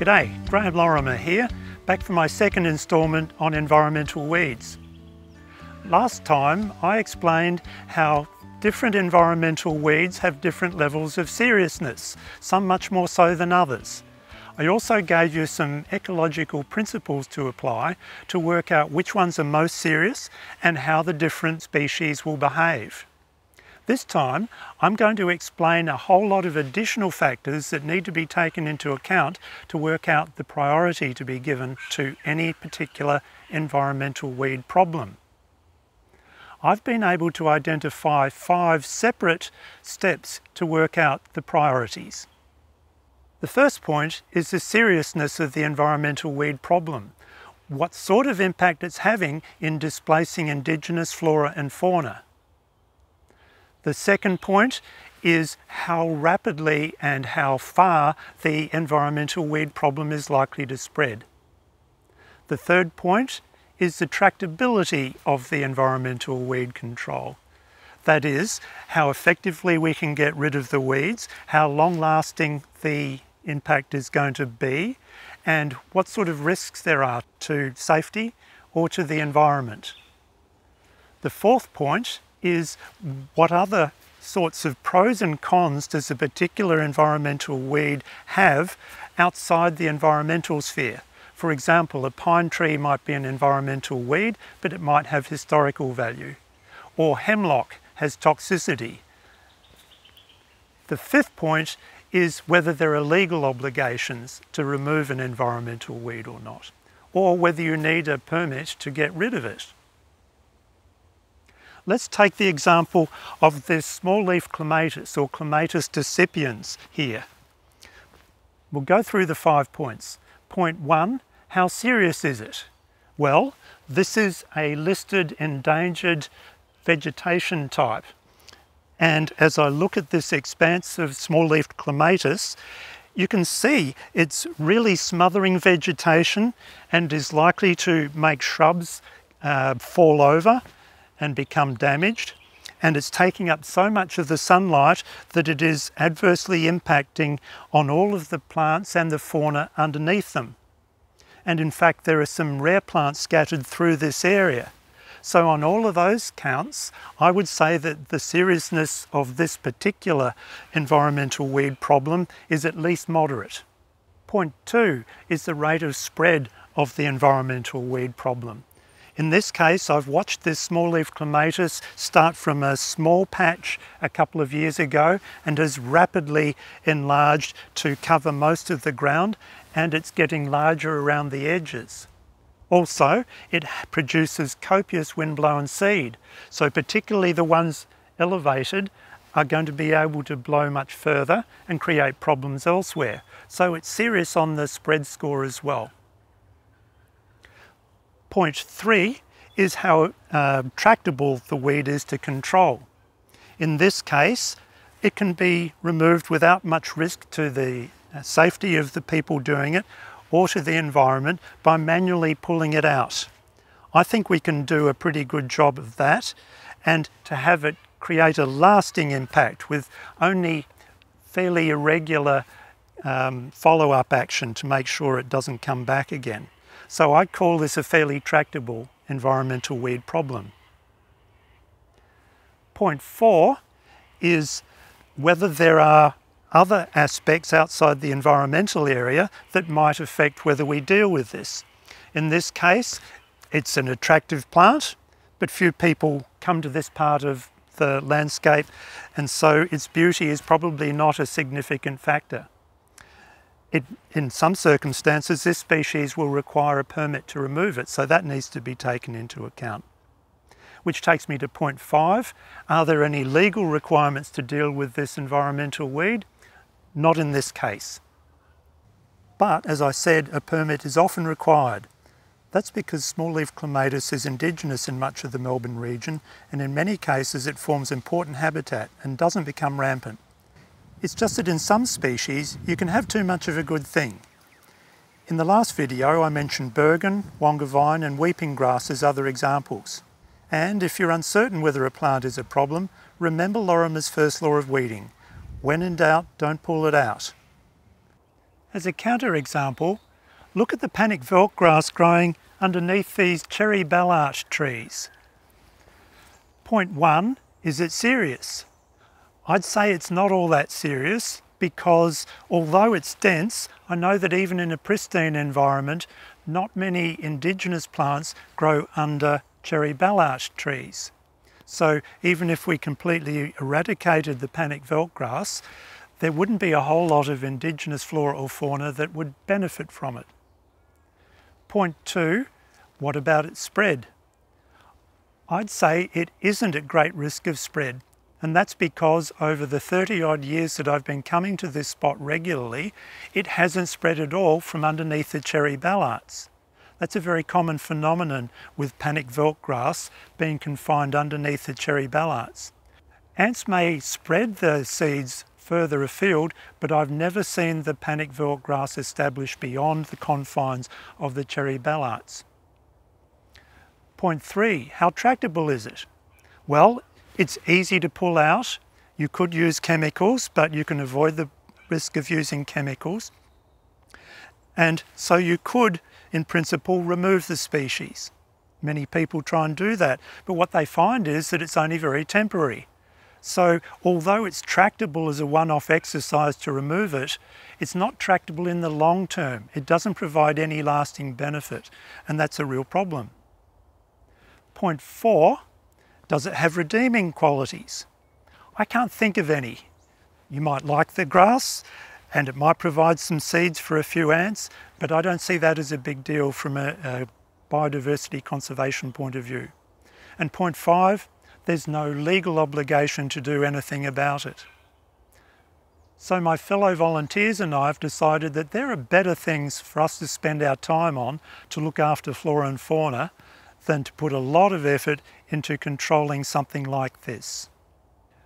G'day, Graham Lorimer here, back for my second instalment on environmental weeds. Last time I explained how different environmental weeds have different levels of seriousness, some much more so than others. I also gave you some ecological principles to apply to work out which ones are most serious and how the different species will behave. This time, I'm going to explain a whole lot of additional factors that need to be taken into account to work out the priority to be given to any particular environmental weed problem. I've been able to identify 5 separate steps to work out the priorities. The first point is the seriousness of the environmental weed problem. What sort of impact it's having in displacing indigenous flora and fauna. The second point is how rapidly and how far the environmental weed problem is likely to spread. The third point is the tractability of the environmental weed control. That is, how effectively we can get rid of the weeds, how long-lasting the impact is going to be, and what sort of risks there are to safety or to the environment. The fourth point is what other sorts of pros and cons does a particular environmental weed have outside the environmental sphere. For example, a pine tree might be an environmental weed, but it might have historical value. Or hemlock has toxicity. The fifth point is whether there are legal obligations to remove an environmental weed or not, or whether you need a permit to get rid of it. Let's take the example of this small-leaf clematis or Clematis decipiens here. We'll go through the 5 points. Point 1, how serious is it? Well, this is a listed endangered vegetation type. And as I look at this expanse of small-leaf clematis, you can see it's really smothering vegetation and is likely to make shrubs fall over and become damaged, and it's taking up so much of the sunlight that it is adversely impacting on all of the plants and the fauna underneath them. And in fact, there are some rare plants scattered through this area. So on all of those counts, I would say that the seriousness of this particular environmental weed problem is at least moderate. Point 2 is the rate of spread of the environmental weed problem. In this case, I've watched this small-leaf clematis start from a small patch a couple of years ago and has rapidly enlarged to cover most of the ground, and it's getting larger around the edges. Also, it produces copious wind-blown seed, so particularly the ones elevated are going to be able to blow much further and create problems elsewhere. So it's serious on the spread score as well. Point 3 is how tractable the weed is to control. In this case, it can be removed without much risk to the safety of the people doing it or to the environment by manually pulling it out. I think we can do a pretty good job of that, and to have it create a lasting impact with only fairly irregular follow-up action to make sure it doesn't come back again. So I call this a fairly tractable environmental weed problem. Point 4 is whether there are other aspects outside the environmental area that might affect whether we deal with this. In this case, it's an attractive plant, but few people come to this part of the landscape, and so its beauty is probably not a significant factor. In some circumstances, this species will require a permit to remove it, so that needs to be taken into account. Which takes me to point 5. Are there any legal requirements to deal with this environmental weed? Not in this case. But, as I said, a permit is often required. That's because small-leaf clematis is indigenous in much of the Melbourne region, and in many cases it forms important habitat and doesn't become rampant. It's just that in some species you can have too much of a good thing. In the last video I mentioned burgon, wonga vine and weeping grass as other examples. And if you're uncertain whether a plant is a problem, remember Lorimer's first law of weeding. When in doubt, don't pull it out. As a counterexample, look at the panic veld grass growing underneath these cherry ballard trees. Point 1, is it serious? I'd say it's not all that serious because although it's dense, I know that even in a pristine environment, not many indigenous plants grow under cherry ballard trees. So even if we completely eradicated the panic veld grass, there wouldn't be a whole lot of indigenous flora or fauna that would benefit from it. Point 2, what about its spread? I'd say it isn't at great risk of spread, and that's because over the 30-odd years that I've been coming to this spot regularly, it hasn't spread at all from underneath the cherry ballards. That's a very common phenomenon with panic veld grass being confined underneath the cherry ballards. Ants may spread the seeds further afield, but I've never seen the panic veld grass established beyond the confines of the cherry ballards. Point 3, how tractable is it? Well, it's easy to pull out. You could use chemicals, but you can avoid the risk of using chemicals. And so you could, in principle, remove the species. Many people try and do that, but what they find is that it's only very temporary. So although it's tractable as a one-off exercise to remove it, it's not tractable in the long term. It doesn't provide any lasting benefit, and that's a real problem. Point 4, does it have redeeming qualities? I can't think of any. You might like the grass, and it might provide some seeds for a few ants, but I don't see that as a big deal from a biodiversity conservation point of view. And point 5, there's no legal obligation to do anything about it. So my fellow volunteers and I have decided that there are better things for us to spend our time on to look after flora and fauna than to put a lot of effort into controlling something like this.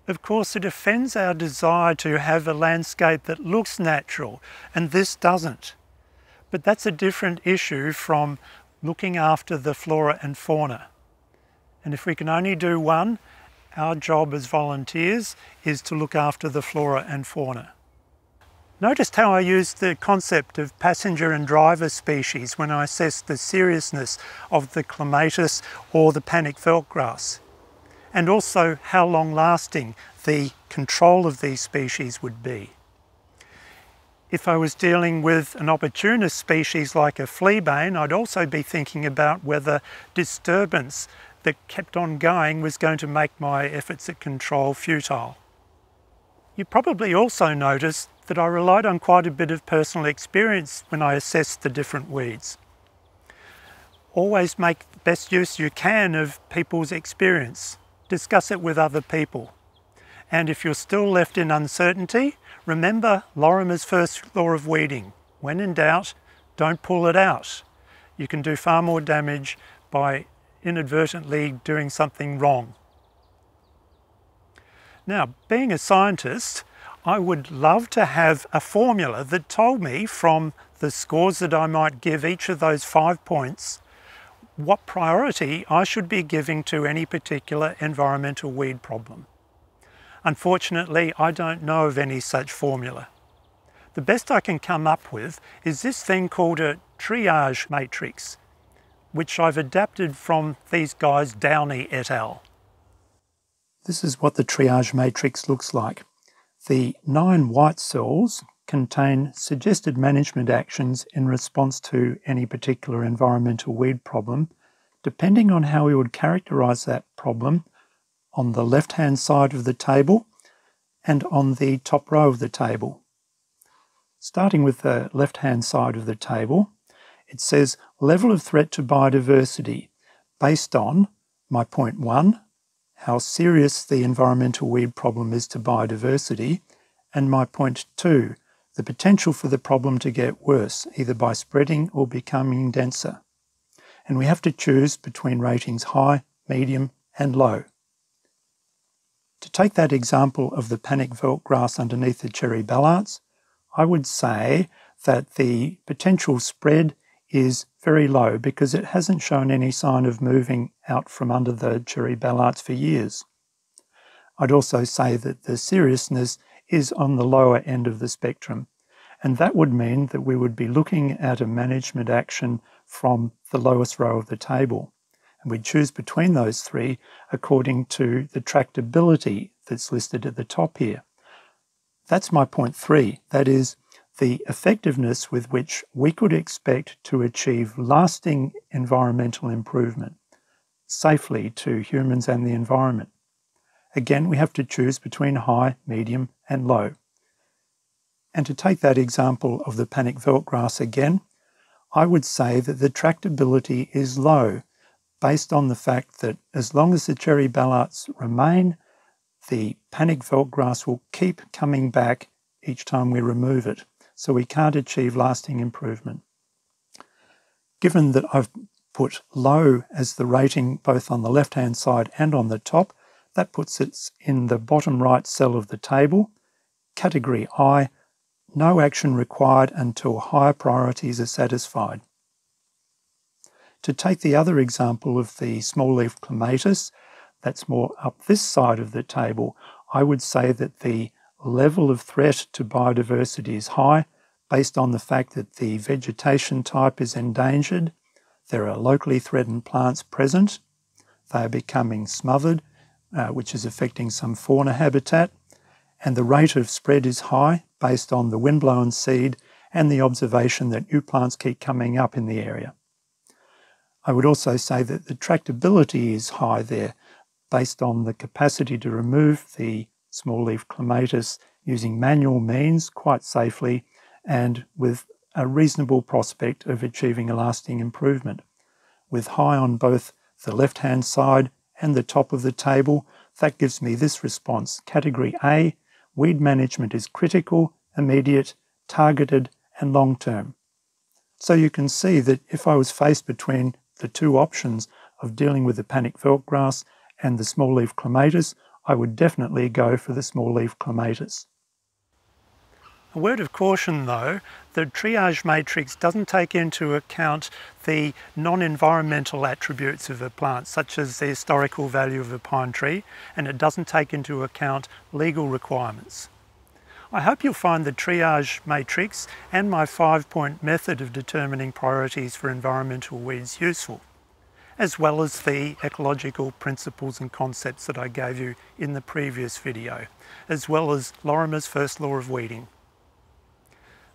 Of course, it offends our desire to have a landscape that looks natural, and this doesn't. But that's a different issue from looking after the flora and fauna. And if we can only do one, our job as volunteers is to look after the flora and fauna. Notice how I used the concept of passenger and driver species when I assessed the seriousness of the clematis or the panic veld grass, and also how long-lasting the control of these species would be. If I was dealing with an opportunist species like a fleabane, I'd also be thinking about whether disturbance that kept on going was going to make my efforts at control futile. You probably also noticed that I relied on quite a bit of personal experience when I assessed the different weeds. Always make the best use you can of people's experience. Discuss it with other people. And if you're still left in uncertainty, remember Lorimer's first law of weeding. When in doubt, don't pull it out. You can do far more damage by inadvertently doing something wrong. Now, being a scientist, I would love to have a formula that told me from the scores that I might give each of those 5 points what priority I should be giving to any particular environmental weed problem. Unfortunately, I don't know of any such formula. The best I can come up with is this thing called a triage matrix, which I've adapted from these guys Downey et al. This is what the triage matrix looks like. The 9 white cells contain suggested management actions in response to any particular environmental weed problem, depending on how we would characterise that problem on the left-hand side of the table and on the top row of the table. Starting with the left-hand side of the table, it says level of threat to biodiversity based on my point 1, how serious the environmental weed problem is to biodiversity, and my point 2, the potential for the problem to get worse, either by spreading or becoming denser. And we have to choose between ratings high, medium, and low. To take that example of the panic veld grass underneath the cherry ballards, I would say that the potential spread is very low because it hasn't shown any sign of moving out from under the cherry ballards for years. I'd also say that the seriousness is on the lower end of the spectrum, And that would mean that we would be looking at a management action from the lowest row of the table. And we'd choose between those three according to the tractability that's listed at the top here. That's my point 3. That is the effectiveness with which we could expect to achieve lasting environmental improvement safely to humans and the environment. Again, we have to choose between high, medium, and low. And to take that example of the panic veldtgrass again, I would say that the tractability is low, based on the fact that as long as the cherry ballarts remain, the panic veldtgrass will keep coming back each time we remove it, so we can't achieve lasting improvement. Given that I've put low as the rating both on the left-hand side and on the top, that puts it in the bottom right cell of the table. Category I, no action required until higher priorities are satisfied. To take the other example of the small-leaf clematis, that's more up this side of the table, I would say that the level of threat to biodiversity is high, based on the fact that the vegetation type is endangered. There are locally threatened plants present. They are becoming smothered, which is affecting some fauna habitat. And the rate of spread is high, based on the windblown seed and the observation that new plants keep coming up in the area. I would also say that the tractability is high there, based on the capacity to remove the small-leaf clematis using manual means quite safely and with a reasonable prospect of achieving a lasting improvement. With high on both the left-hand side and the top of the table, that gives me this response. Category A, weed management is critical, immediate, targeted, and long-term. So you can see that if I was faced between the two options of dealing with the panic veldtgrass and the small-leaf clematis, I would definitely go for the small-leaf clematis. A word of caution though, the triage matrix doesn't take into account the non-environmental attributes of a plant, such as the historical value of a pine tree, and it doesn't take into account legal requirements. I hope you'll find the triage matrix and my 5-point method of determining priorities for environmental weeds useful, as well as the ecological principles and concepts that I gave you in the previous video, as well as Lorimer's first law of weeding.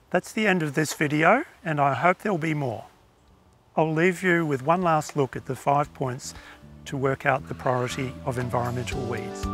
That's the end of this video, and I hope there'll be more. I'll leave you with one last look at the 5 points to work out the priority of environmental weeds.